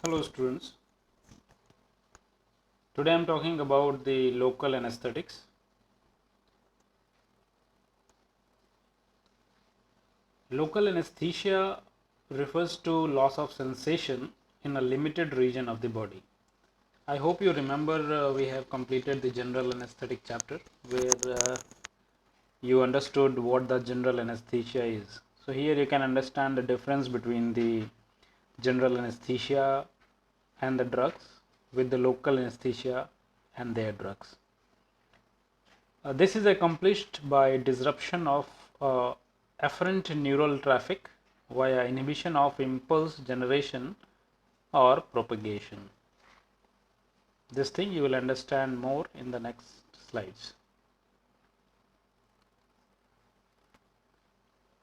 Hello students, today I am talking about the local anesthetics. Local anesthesia refers to loss of sensation in a limited region of the body. I hope you remember we have completed the general anesthetic chapter where you understood what the general anesthesia is. So here you can understand the difference between the general anesthesia and the drugs with the local anesthesia and their drugs. This is accomplished by disruption of afferent neural traffic via inhibition of impulse generation or propagation. This thing you will understand more in the next slides.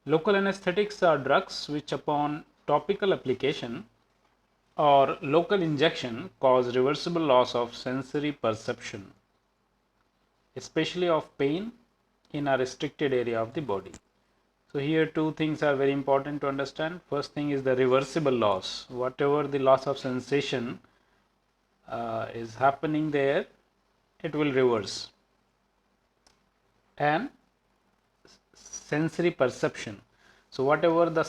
Local anesthetics are drugs which upon topical application or local injection cause reversible loss of sensory perception, especially of pain in a restricted area of the body. So here two things are very important to understand. First thing is the reversible loss. Whatever the loss of sensation is happening there, it will reverse. And sensory perception. So whatever the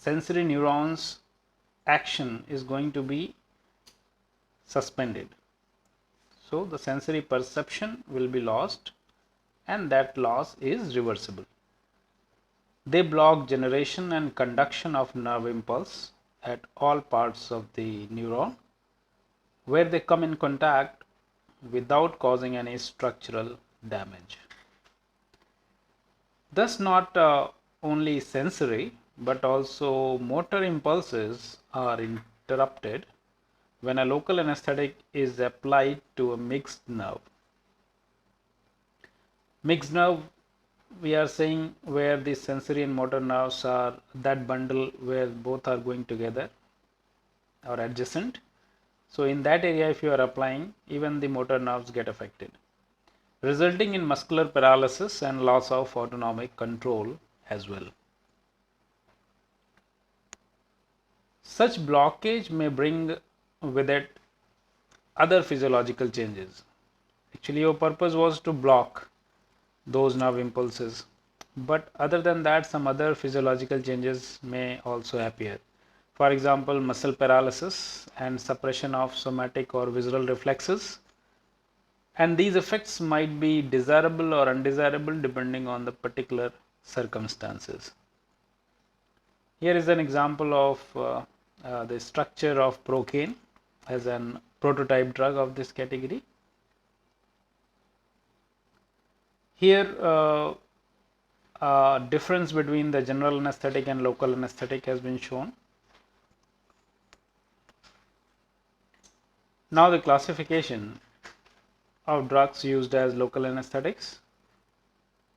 sensory neurons action is going to be suspended. So the sensory perception will be lost and that loss is reversible. They block generation and conduction of nerve impulse at all parts of the neuron where they come in contact without causing any structural damage. Thus not only sensory but also motor impulses are interrupted when a local anesthetic is applied to a mixed nerve. Mixed nerve, we are saying where the sensory and motor nerves are that bundle where both are going together or adjacent. So in that area if you are applying, even the motor nerves get affected, resulting in muscular paralysis and loss of autonomic control as well. Such blockage may bring with it other physiological changes. Actually your purpose was to block those nerve impulses, but other than that some other physiological changes may also appear. For example, muscle paralysis and suppression of somatic or visceral reflexes, and these effects might be desirable or undesirable depending on the particular circumstances. Here is an example of the structure of procaine as an prototype drug of this category. Here difference between the general anesthetic and local anesthetic has been shown. Now the classification of drugs used as local anesthetics.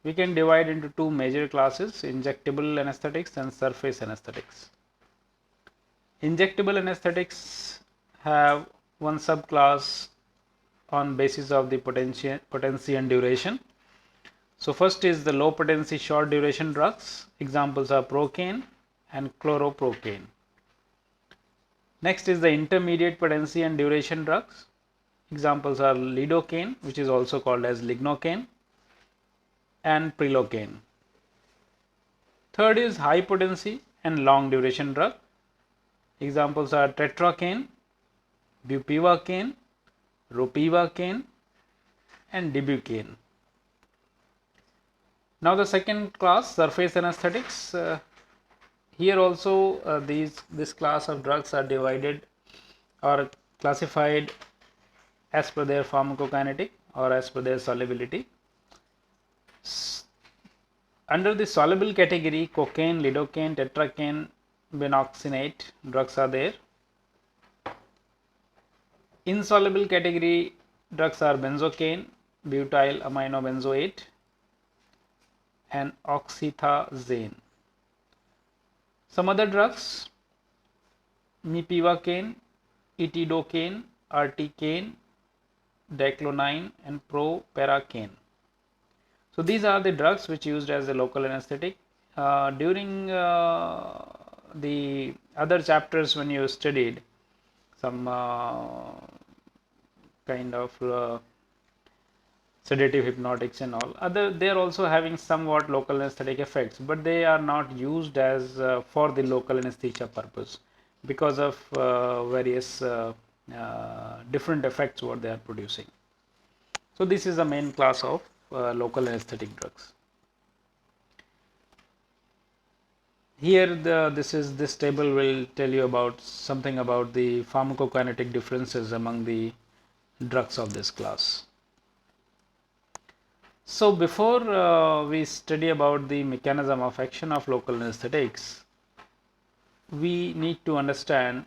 We can divide into two major classes, injectable anesthetics and surface anesthetics. Injectable anesthetics have one subclass on basis of the potency and duration. So first is the low potency short duration drugs. Examples are procaine and chloroprocaine. Next is the intermediate potency and duration drugs. Examples are lidocaine, which is also called as lignocaine, and prilocaine. Third is high potency and long duration drug. Examples are tetracaine, bupivacaine, ropivacaine, and dibucaine. Now the second class, surface anesthetics. Here also this class of drugs are divided or classified as per their pharmacokinetic or as per their solubility. Under the soluble category, cocaine, lidocaine, tetracaine, binoxynate drugs are there. Insoluble category drugs are benzocaine, butyl aminobenzoate, and oxythazane. Some other drugs, mepivacaine, etidocaine, articaine, diclonine, and proparacaine. So these are the drugs which used as a local anesthetic. During the other chapters when you studied some kind of sedative hypnotics and all other, they are also having somewhat local anesthetic effects, but they are not used as for the local anesthesia purpose because of various different effects what they are producing. So this is the main class of local anesthetic drugs. Here this table will tell you about something about the pharmacokinetic differences among the drugs of this class. So before we study about the mechanism of action of local anesthetics, we need to understand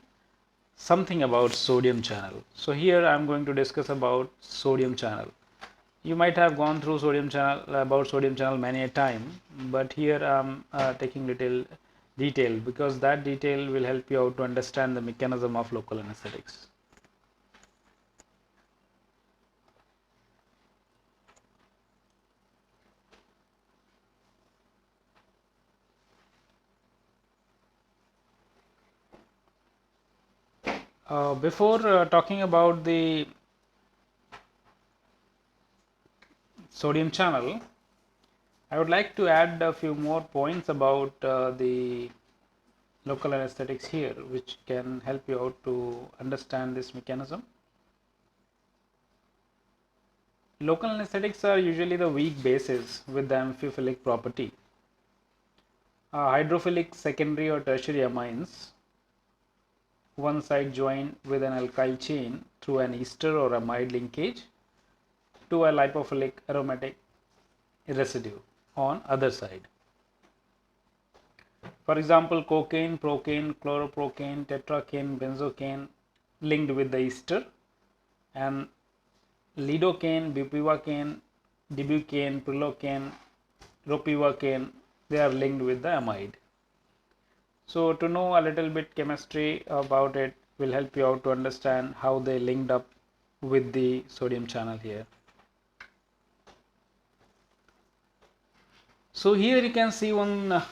something about sodium channel. So here I am going to discuss about sodium channel. You might have gone through sodium channel about sodium channel many a time, but here I am taking little detail because that detail will help you out to understand the mechanism of local anesthetics. Before talking about the sodium channel, I would like to add a few more points about the local anesthetics here, which can help you out to understand this mechanism. Local anesthetics are usually the weak bases with the amphiphilic property. Hydrophilic secondary or tertiary amines, one side joined with an alkyl chain through an ester or amide linkage to a lipophilic aromatic residue on other side. For example, cocaine, procaine, chloroprocaine, tetracaine, benzocaine linked with the ester, and lidocaine, bupivacaine, dibucaine, prilocaine, ropivacaine, they are linked with the amide. So to know a little bit chemistry about it will help you out to understand how they linked up with the sodium channel here. So here you can see one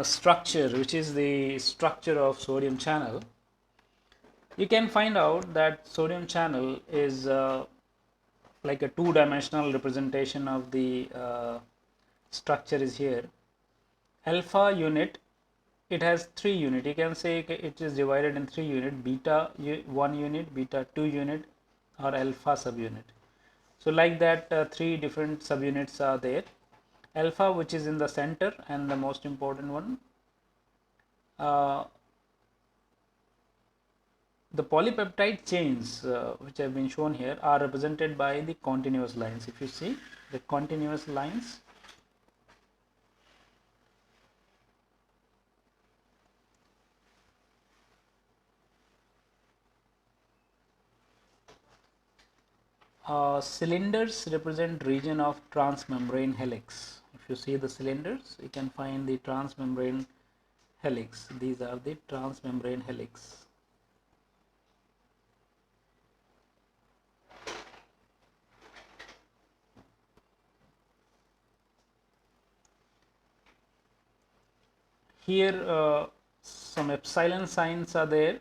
structure, which is the structure of sodium channel. You can find out that sodium channel is like a two-dimensional representation of the structure is here. Alpha unit, it has 3 unit. You can say it is divided in 3 unit: beta 1 unit, beta 2 unit, or alpha subunit. So like that 3 different subunits are there. Alpha, which is in the center and the most important one. The polypeptide chains which have been shown here are represented by the continuous lines. If you see the continuous lines, cylinders represent region of transmembrane helix. If you see the cylinders, you can find the transmembrane helix. These are the transmembrane helix. Here some epsilon signs are there,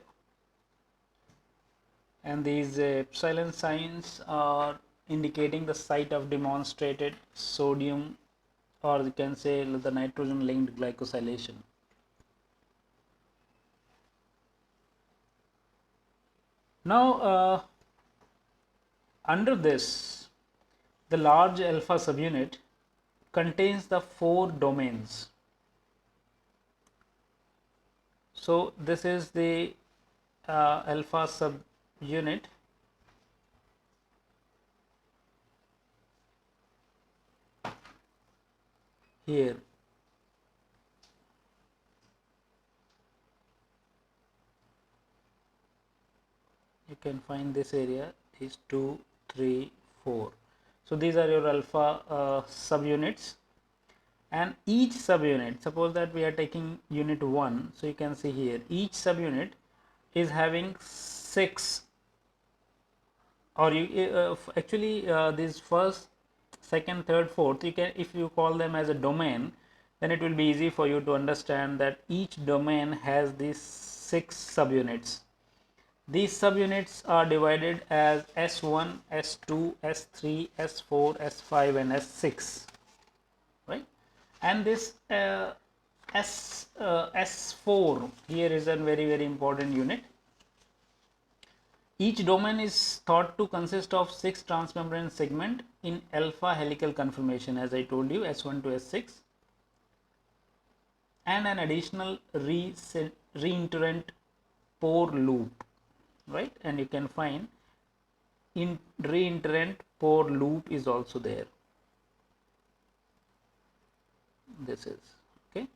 and these epsilon signs are indicating the site of demonstrated sodium, or you can say the nitrogen linked glycosylation. Now under this, the large alpha subunit contains the 4 domains. So this is the alpha subunit. Here you can find this area is 2, 3, 4. So these are your alpha subunits, and each subunit, suppose that we are taking unit 1, so you can see here each subunit is having 6, or you actually these first, second, third, fourth, you can, if you call them as a domain, then it will be easy for you to understand that each domain has these 6 subunits. These subunits are divided as S1, S2, S3, S4, S5 and S6, right? And this S4 here is a very important unit. Each domain is thought to consist of 6 transmembrane segments in alpha helical conformation, as I told you, S1 to S6, and an additional reinterent pore loop, right? And you can find in reinterent pore loop is also there. This is okay.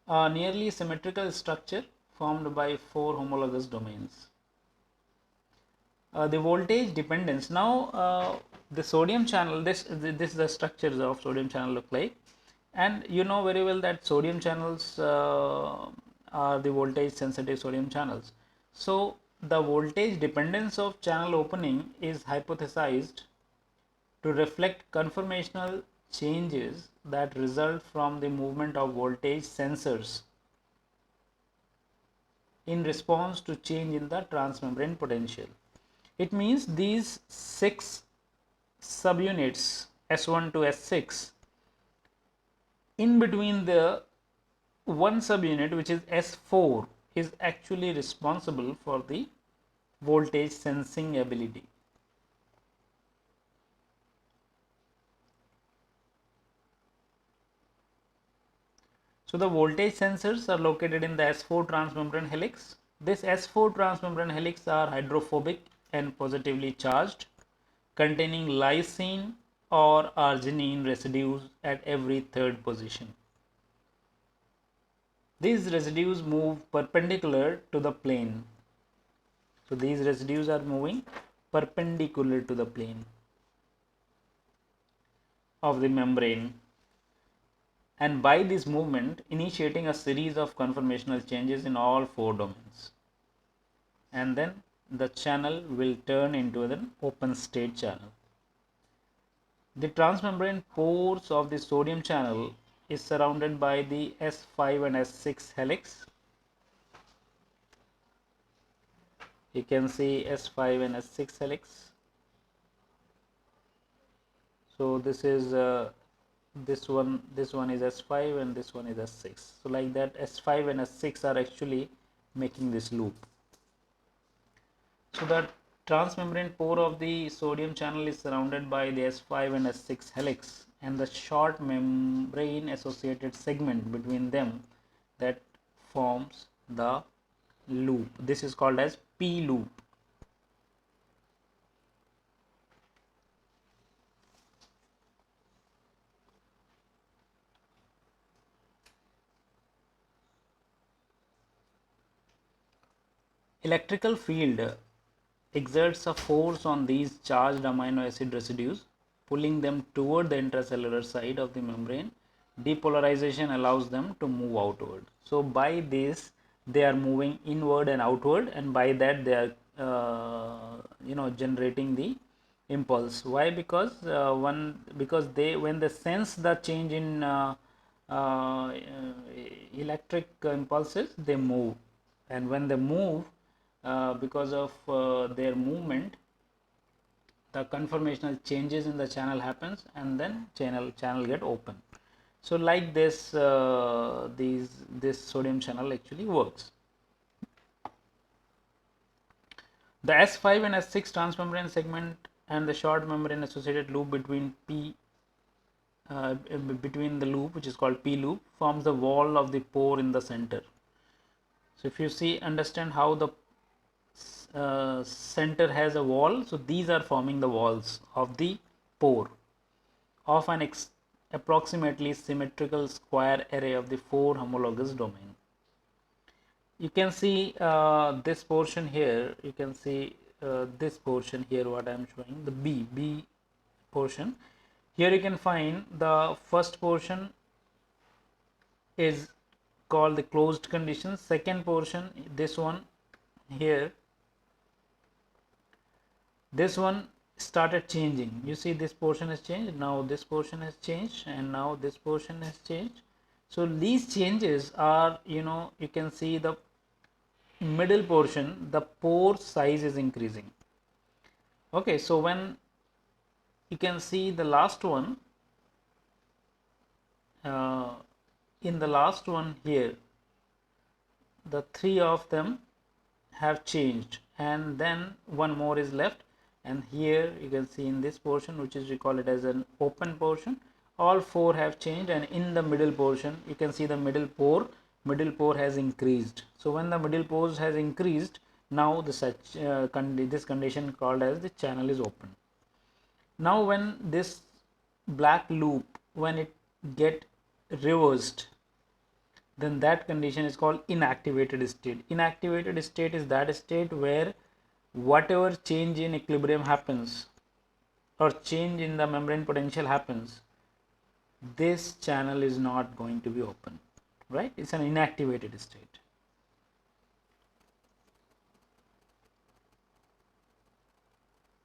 A nearly symmetrical structure formed by 4 homologous domains. The voltage dependence. Now the sodium channel, this is the structures of sodium channel look like, and you know very well that sodium channels are the voltage sensitive sodium channels. So the voltage dependence of channel opening is hypothesized to reflect conformational changes that result from the movement of voltage sensors in response to change in the transmembrane potential. It means these 6 subunits S1 to S6, in between the one subunit which is S4 is actually responsible for the voltage sensing ability. So the voltage sensors are located in the S4 transmembrane helix. This S4 transmembrane helix are hydrophobic and positively charged, containing lysine or arginine residues at every third position. These residues move perpendicular to the plane. So these residues are moving perpendicular to the plane of the membrane, and by this movement initiating a series of conformational changes in all 4 domains, and then the channel will turn into an open state channel. The transmembrane pores of the sodium channel is surrounded by the S5 and S6 helix. You can see S5 and S6 helix. So this is this one is S5 and this one is S6. So like that, S5 and S6 are actually making this loop. So the transmembrane pore of the sodium channel is surrounded by the S5 and S6 helix and the short membrane associated segment between them that forms the loop. This is called as P loop. Electrical field exerts a force on these charged amino acid residues, pulling them toward the intracellular side of the membrane. Depolarization allows them to move outward. So by this they are moving inward and outward, and by that they are generating the impulse. Why? Because when they sense the change in uh, electric impulses, they move, and when they move, because of their movement, the conformational changes in the channel happens, and then channel get open. So like this, this sodium channel actually works. The S5 and S6 transmembrane segment and the short membrane associated loop between between the loop, which is called P loop, forms the wall of the pore in the center. So if you see, understand how the center has a wall. So these are forming the walls of the pore of an approximately symmetrical square array of the 4 homologous domain. You can see this portion here. You can see this portion here, what I am showing, the B portion. Here you can find the first portion is called the closed condition. Second portion, this one here, this one started changing. You see this portion has changed, now this portion has changed, and now this portion has changed. So these changes are, you can see the middle portion, the pore size is increasing. Okay, so when you can see the last one, uh, in the last one here, the three of them have changed, and then one more is left, and here you can see in this portion, which is, we call it as an open portion, all four have changed, and in the middle portion you can see the middle pore has increased. So when the middle pore has increased, now this condition called as the channel is open. Now when this black loop, when it get reversed, then that condition is called inactivated state. Inactivated state is that state where whatever change in equilibrium happens or change in the membrane potential happens, this channel is not going to be open, right? It's an inactivated state.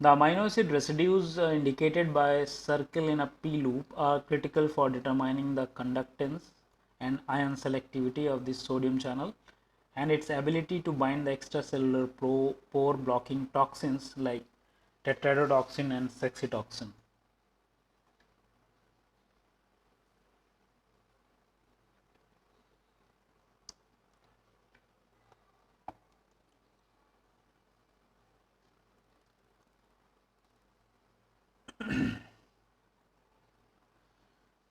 The amino acid residues indicated by a circle in a P loop are critical for determining the conductance and ion selectivity of the sodium channel and its ability to bind the extracellular pore blocking toxins like tetrodotoxin and saxitoxin.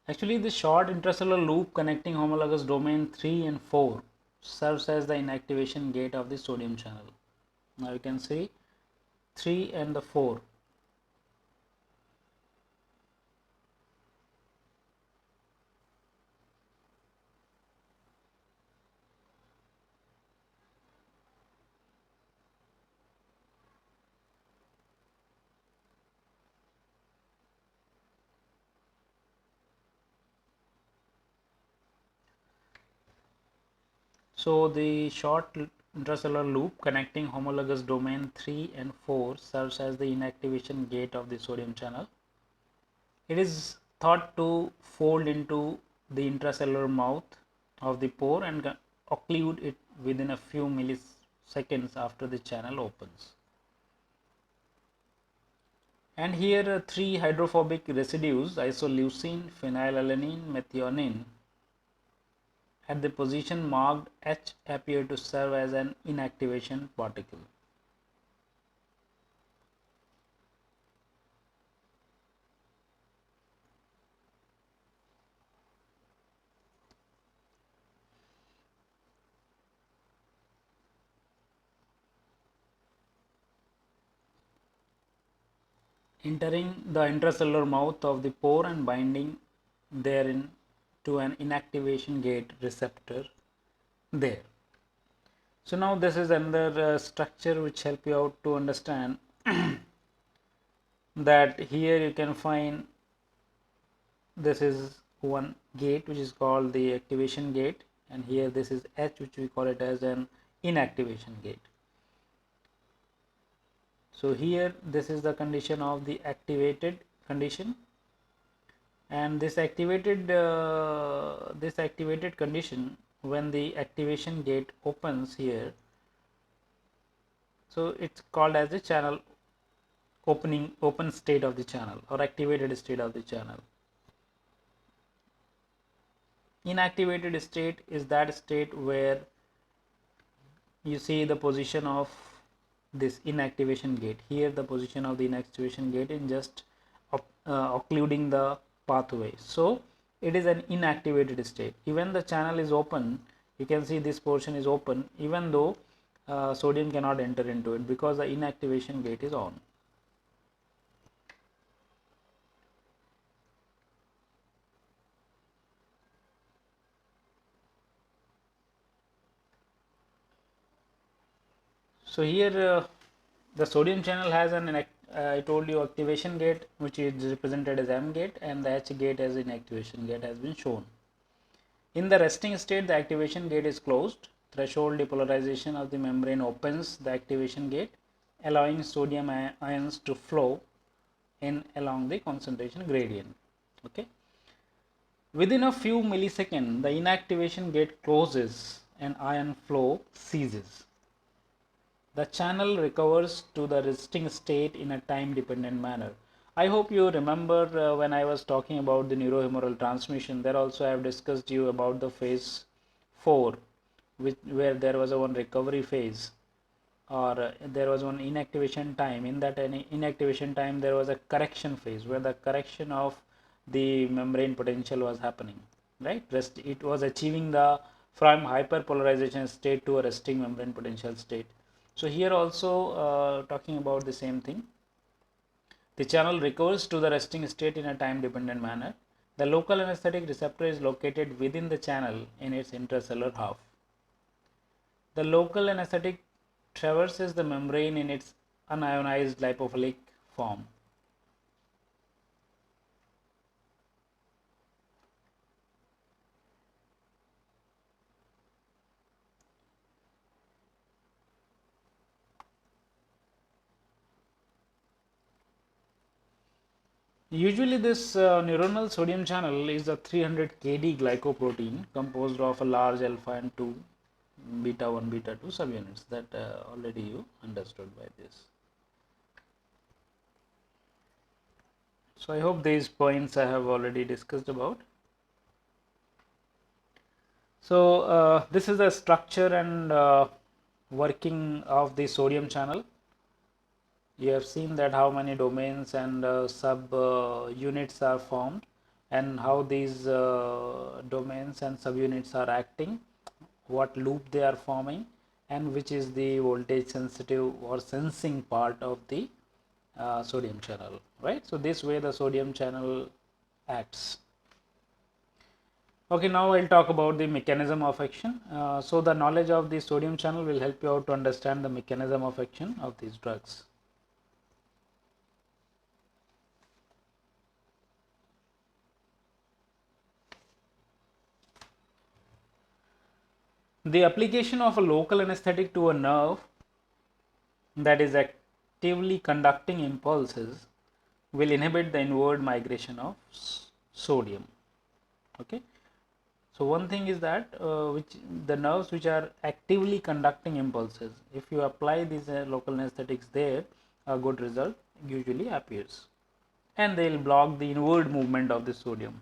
Actually, the short intracellular loop connecting homologous domain 3 and 4 serves as the inactivation gate of the sodium channel. Now you can see 3 and the 4. So the short intracellular loop connecting homologous domain 3 and 4 serves as the inactivation gate of the sodium channel. It is thought to fold into the intracellular mouth of the pore and occlude it within a few milliseconds after the channel opens. And here three hydrophobic residues, isoleucine, phenylalanine, methionine, at the position marked H appear to serve as an inactivation particle. Entering the intracellular mouth of the pore and binding therein to an inactivation gate receptor there. So now this is another structure which help you out to understand that here you can find this is one gate which is called the activation gate, and here this is H, which we call it as an inactivation gate. So here this is the condition of the activated condition, and this activated condition, when the activation gate opens here, so it's called as the channel open state of the channel or activated state of the channel. Inactivated state is that state where you see the position of this inactivation gate. Here the position of the inactivation gate is just occluding the pathway, so it is an inactivated state. Even the channel is open, you can see this portion is open, even though sodium cannot enter into it because the inactivation gate is on. So here the sodium channel has an I told you activation gate, which is represented as M gate, and the H gate as inactivation gate has been shown. In the resting state, the activation gate is closed. Threshold depolarization of the membrane opens the activation gate, allowing sodium ions to flow in along the concentration gradient. Okay. Within a few milliseconds, the inactivation gate closes and ion flow ceases. The channel recovers to the resting state in a time dependent manner. I hope you remember when I was talking about the neurohumoral transmission, there also I have discussed you about the phase 4, where there was a one recovery phase, or there was one inactivation time. In that inactivation time there was a correction phase where the correction of the membrane potential was happening, right? It was achieving the from hyperpolarization state to a resting membrane potential state. So here also talking about the same thing. The channel recovers to the resting state in a time dependent manner. The local anesthetic receptor is located within the channel in its intracellular half. The local anesthetic traverses the membrane in its unionized lipophilic form. Usually this neuronal sodium channel is a 300 kD glycoprotein composed of a large alpha and 2 beta 1 beta 2 subunits that already you understood by this. So I hope these points I have already discussed about. So this is the structure and working of the sodium channel. You have seen that how many domains and sub units are formed, and how these domains and subunits are acting, what loop they are forming, and which is the voltage sensitive or sensing part of the sodium channel, right? So this way the sodium channel acts. Okay, now I'll talk about the mechanism of action. So the knowledge of the sodium channel will help you out to understand the mechanism of action of these drugs. The application of a local anesthetic to a nerve that is actively conducting impulses will inhibit the inward migration of sodium. Okay. So one thing is that which the nerves which are actively conducting impulses, if you apply these local anesthetics there, a good result usually appears, and they will block the inward movement of the sodium.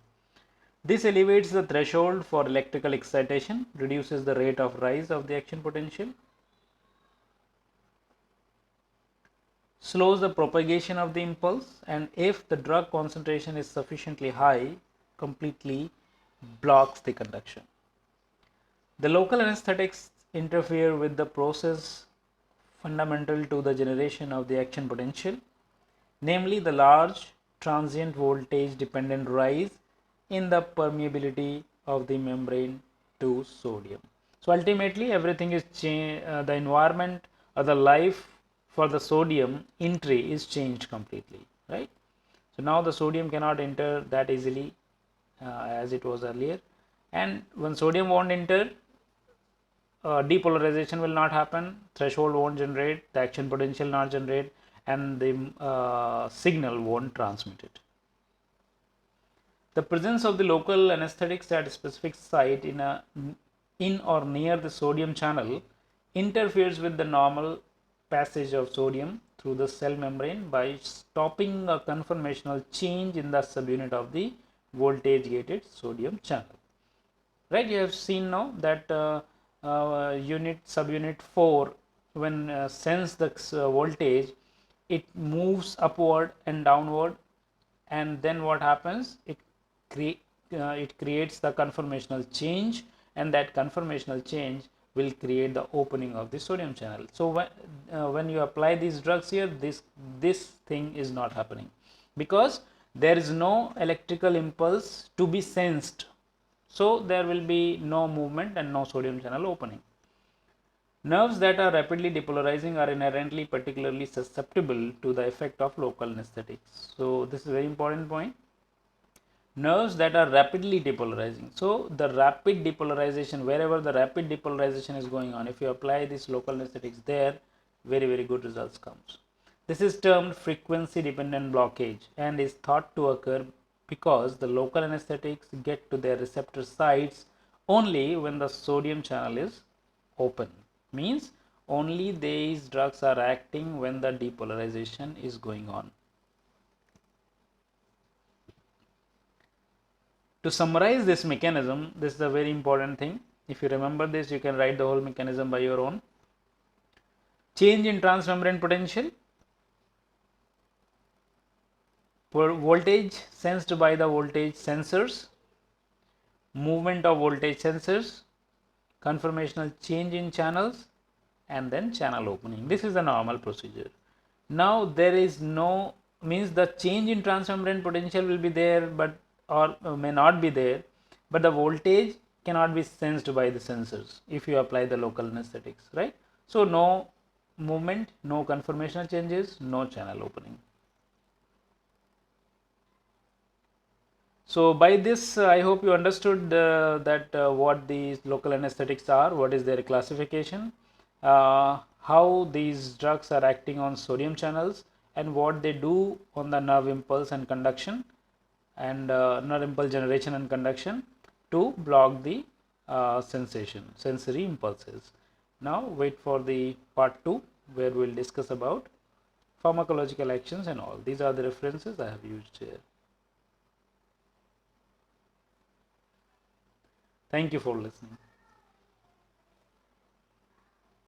This elevates the threshold for electrical excitation, reduces the rate of rise of the action potential, slows the propagation of the impulse, and if the drug concentration is sufficiently high, completely blocks the conduction. The local anesthetics interfere with the process fundamental to the generation of the action potential, namely the large transient voltage dependent rise in the permeability of the membrane to sodium. So ultimately everything is the environment or the life for the sodium entry is changed completely, right? So now the sodium cannot enter that easily as it was earlier, and when sodium won't enter, depolarization will not happen, threshold won't generate, the action potential not generate, and the signal won't transmit it. The presence of the local anesthetics at a specific site in or near the sodium channel interferes with the normal passage of sodium through the cell membrane by stopping a conformational change in the subunit of the voltage gated sodium channel. Right, you have seen now that subunit 4, when sense the voltage, it moves upward and downward, and then what happens, it creates the conformational change, and that conformational change will create the opening of the sodium channel. So when you apply these drugs here, this thing is not happening, because there is no electrical impulse to be sensed. So there will be no movement and no sodium channel opening. Nerves that are rapidly depolarizing are inherently particularly susceptible to the effect of local anesthetics. So this is a very important point. Nerves that are rapidly depolarizing. So the rapid depolarization, wherever the rapid depolarization is going on, if you apply this local anesthetics there, very good results comes. This is termed frequency dependent blockage and is thought to occur because the local anesthetics get to their receptor sites only when the sodium channel is open. Means only these drugs are acting when the depolarization is going on. To summarize this mechanism, this is a very important thing. If you remember this, you can write the whole mechanism by your own. Change in transmembrane potential, voltage sensed by the voltage sensors, movement of voltage sensors, conformational change in channels, and then channel opening. This is the normal procedure. Now there is no, means the change in transmembrane potential will be there, but or may not be there, but the voltage cannot be sensed by the sensors if you apply the local anesthetics, right? So no movement, no conformational changes, no channel opening. So by this, I hope you understood that what these local anesthetics are, what is their classification, how these drugs are acting on sodium channels, and what they do on the nerve impulse and conduction, and nerve impulse generation and conduction to block the sensory impulses. Now wait for the part 2 where we will discuss about pharmacological actions and all. These are the references I have used here. Thank you for listening.